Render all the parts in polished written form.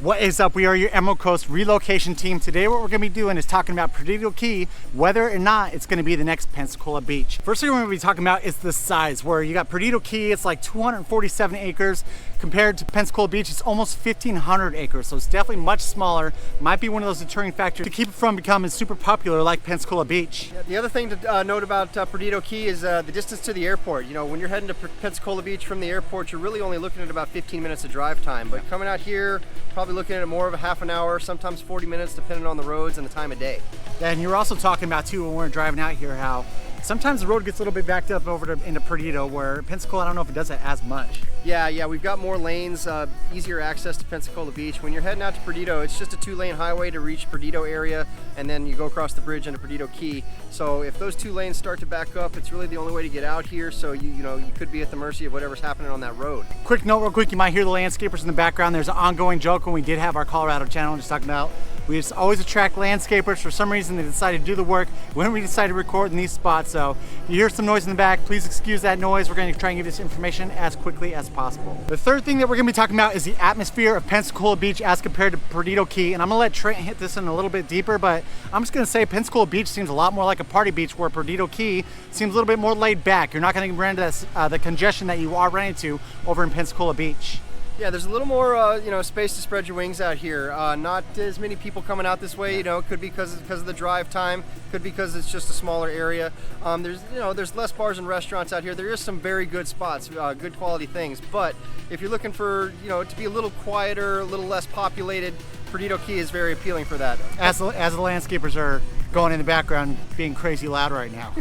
What is up? We are your Emerald Coast relocation team. Today what we're going to be doing is talking about Perdido Key, whether or not it's going to be the next Pensacola Beach. First thing we're going to be talking about is the size, where you got Perdido Key, it's like 247 acres. Compared to Pensacola Beach, it's almost 1,500 acres, so it's definitely much smaller. Might be one of those deterring factors to keep it from becoming super popular like Pensacola Beach. Yeah, the other thing to note about Perdido Key is the distance to the airport. You know, when you're heading to Pensacola Beach from the airport, you're really only looking at about 15 minutes of drive time. But coming out here, probably looking at more of a half an hour, sometimes 40 minutes, depending on the roads and the time of day. Yeah, and you were also talking about too when we were driving out here how sometimes the road gets a little bit backed up over into Perdido, where Pensacola, I don't know if it does that as much. Yeah, we've got more lanes, easier access to Pensacola Beach. When you're heading out to Perdido, it's just a 2-lane highway to reach Perdido area, and then you go across the bridge into Perdido Key. So if those 2 lanes start to back up, it's really the only way to get out here. So you could be at the mercy of whatever's happening on that road. Quick note real quick, you might hear the landscapers in the background. There's an ongoing joke when we did have our Colorado channel just talking about we just always attract landscapers. For some reason they decided to do the work when we decided to record in these spots. So if you hear some noise in the back, please excuse that noise. We're going to try and give this information as quickly as possible. The third thing that we're going to be talking about is the atmosphere of Pensacola Beach as compared to Perdido Key. And I'm going to let Trent hit this in a little bit deeper, but I'm just going to say Pensacola Beach seems a lot more like a party beach, where Perdido Key seems a little bit more laid back. You're not going to run into the congestion that you are running into over in Pensacola Beach. Yeah, there's a little more, space to spread your wings out here. Not as many people coming out this way. It could be because of the drive time. Could be because it's just a smaller area. There's less bars and restaurants out here. There is some very good spots, good quality things. But if you're looking for, to be a little quieter, a little less populated, Perdido Key is very appealing for that. As the landscapers are going in the background being crazy loud right now.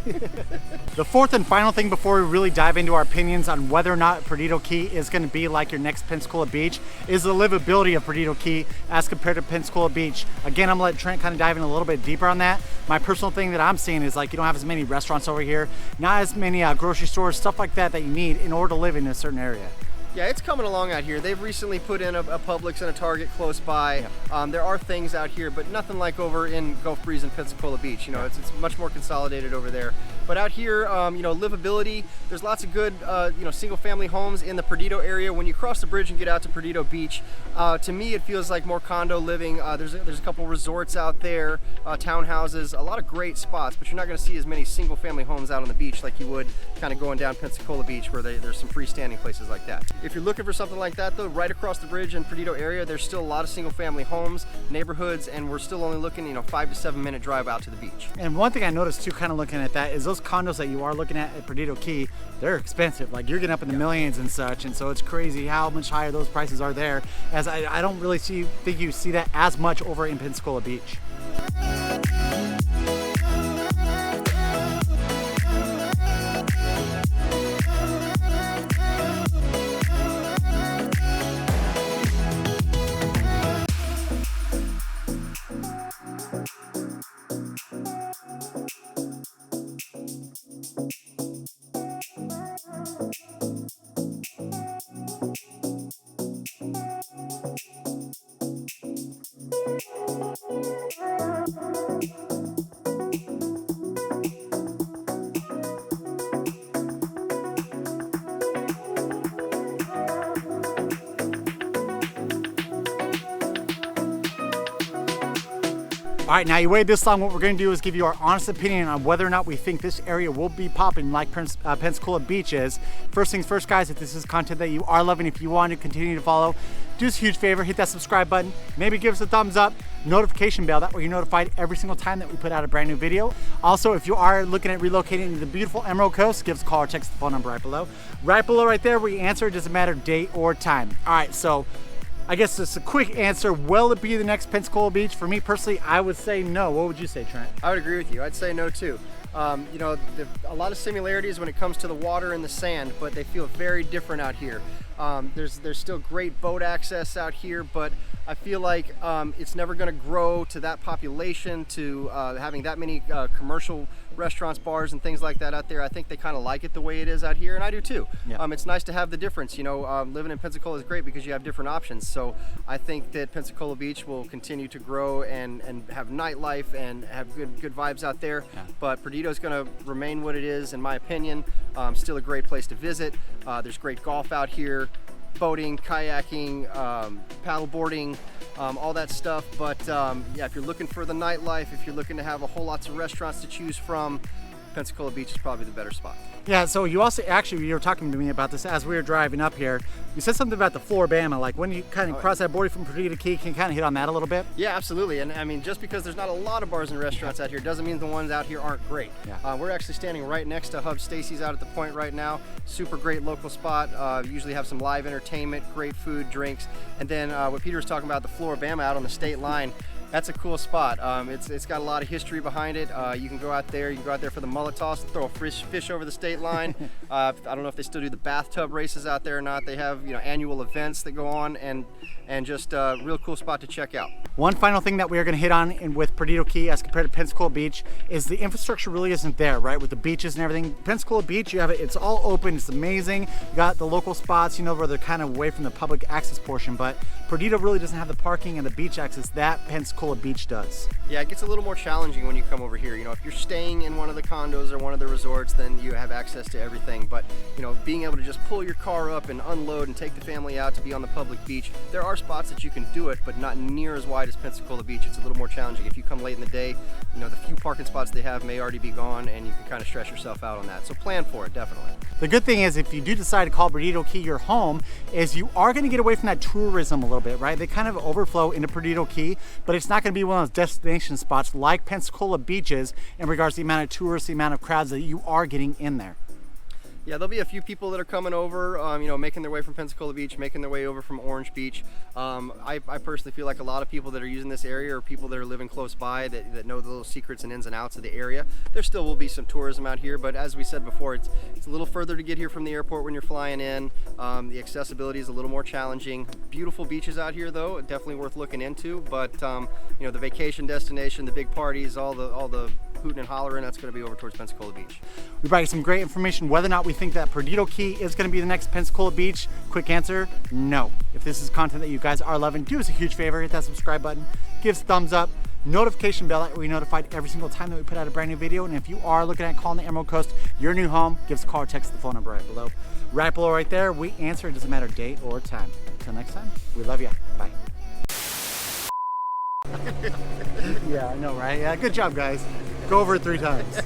The fourth and final thing before we really dive into our opinions on whether or not Perdido Key is going to be like your next Pensacola Beach is the livability of Perdido Key as compared to Pensacola Beach. Again, I'm going to let Trent kind of dive in a little bit deeper on that. My personal thing that I'm seeing is like you don't have as many restaurants over here, not as many grocery stores, stuff like that you need in order to live in a certain area. Yeah, it's coming along out here. They've recently put in a Publix and a Target close by. Yeah. There are things out here, but nothing like over in Gulf Breeze and Pensacola Beach. It's much more consolidated over there. But out here, livability, there's lots of good, single-family homes in the Perdido area. When you cross the bridge and get out to Perdido Beach, to me, it feels like more condo living. There's a couple resorts out there, townhouses, a lot of great spots, but you're not going to see as many single-family homes out on the beach like you would kind of going down Pensacola Beach, where there's some freestanding places like that. If you're looking for something like that, though, right across the bridge in Perdido area, there's still a lot of single-family homes, neighborhoods, and we're still only looking, 5 to 7 minute drive out to the beach. And one thing I noticed too, kind of looking at that, is those condos that you are looking at Perdido Key, they're expensive. Like you're getting up in the millions and such, and so it's crazy how much higher those prices are there. As I don't really think you see that as much over in Pensacola Beach. All right, now you waited this long. What we're going to do is give you our honest opinion on whether or not we think this area will be popping like Pensacola Beach is. First things first, guys, if this is content that you are loving, if you want to continue to follow, do us a huge favor, hit that subscribe button, maybe give us a thumbs up, notification bell, that way you're notified every single time that we put out a brand new video. Also, if you are looking at relocating to the beautiful Emerald Coast, give us a call or text the phone number right below. Right below right there, we answer, it doesn't matter date or time. All right, so I guess just a quick answer. Will it be the next Pensacola Beach? For me personally, I would say no. What would you say, Trent? I would agree with you. I'd say no too. A lot of similarities when it comes to the water and the sand, but they feel very different out here. There's still great boat access out here, but I feel like it's never going to grow to that population, to having that many commercial restaurants, bars, and things like that out there. I think they kind of like it the way it is out here, and I do too. Yeah. It's nice to have the difference. Living in Pensacola is great because you have different options. So I think that Pensacola Beach will continue to grow and have nightlife and have good vibes out there. Yeah. But Perdido is going to remain what it is, in my opinion. Still a great place to visit. There's great golf out here, boating, kayaking, paddle boarding, all that stuff. But yeah, if you're looking for the nightlife, if you're looking to have a whole lots of restaurants to choose from, Pensacola Beach is probably the better spot. Yeah, so you also, actually, you were talking to me about this as we were driving up here. You said something about the Floribama, like when you kind of cross that border from Perdido Key, can you kind of hit on that a little bit? Yeah, absolutely. And I mean, just because there's not a lot of bars and restaurants out here doesn't mean the ones out here aren't great. Yeah. We're actually standing right next to Hub Stacy's out at the point right now. Super great local spot. Usually have some live entertainment, great food, drinks. And then what Peter was talking about, the Floribama out on the state line. That's a cool spot. It's got a lot of history behind it. You can go out there. You can go out there for the mullet toss, throw a fish over the state line. I don't know if they still do the bathtub races out there or not. They have annual events that go on, and just a real cool spot to check out. One final thing that we are going to hit on with Perdido Key as compared to Pensacola Beach is the infrastructure really isn't there, right? With the beaches and everything. Pensacola Beach, you have it's all open, it's amazing. You got the local spots, where they're kind of away from the public access portion, but Perdido really doesn't have the parking and the beach access that Pensacola Beach does. Yeah, it gets a little more challenging when you come over here. If you're staying in one of the condos or one of the resorts, then you have access to everything. But, being able to just pull your car up and unload and take the family out to be on the public beach, there are spots that you can do it, but not near as wide as Pensacola Beach. It's a little more challenging. If you come late in the day, the few parking spots they have may already be gone, and you can kind of stress yourself out on that. So plan for it, definitely. The good thing is, if you do decide to call Perdido Key your home, is you are going to get away from that tourism a little bit, right? They kind of overflow into Perdido Key, but it's not going to be one of those destination spots like Pensacola Beaches in regards to the amount of tourists, the amount of crowds that you are getting in there. Yeah, there'll be a few people that are coming over, making their way from Pensacola Beach, making their way over from Orange Beach. I personally feel like a lot of people that are using this area are people that are living close by that know the little secrets and ins and outs of the area. There still will be some tourism out here, but as we said before, it's a little further to get here from the airport when you're flying in. The accessibility is a little more challenging. Beautiful beaches out here, though, definitely worth looking into. But the vacation destination, the big parties, all the hooting and hollering, that's going to be over towards Pensacola Beach. We brought you some great information whether or not we think that Perdido Key is going to be the next Pensacola Beach. Quick answer, no. If this is content that you guys are loving, do us a huge favor, hit that subscribe button, give us a thumbs up, notification bell that we're notified every single time that we put out a brand new video. And if you are looking at calling the Emerald Coast your new home, give us a call or text the phone number right below. Right below right there, we answer. It doesn't matter date or time. Until next time, we love you. Bye. Yeah, I know, right? Yeah, good job, guys. Go over it 3 times.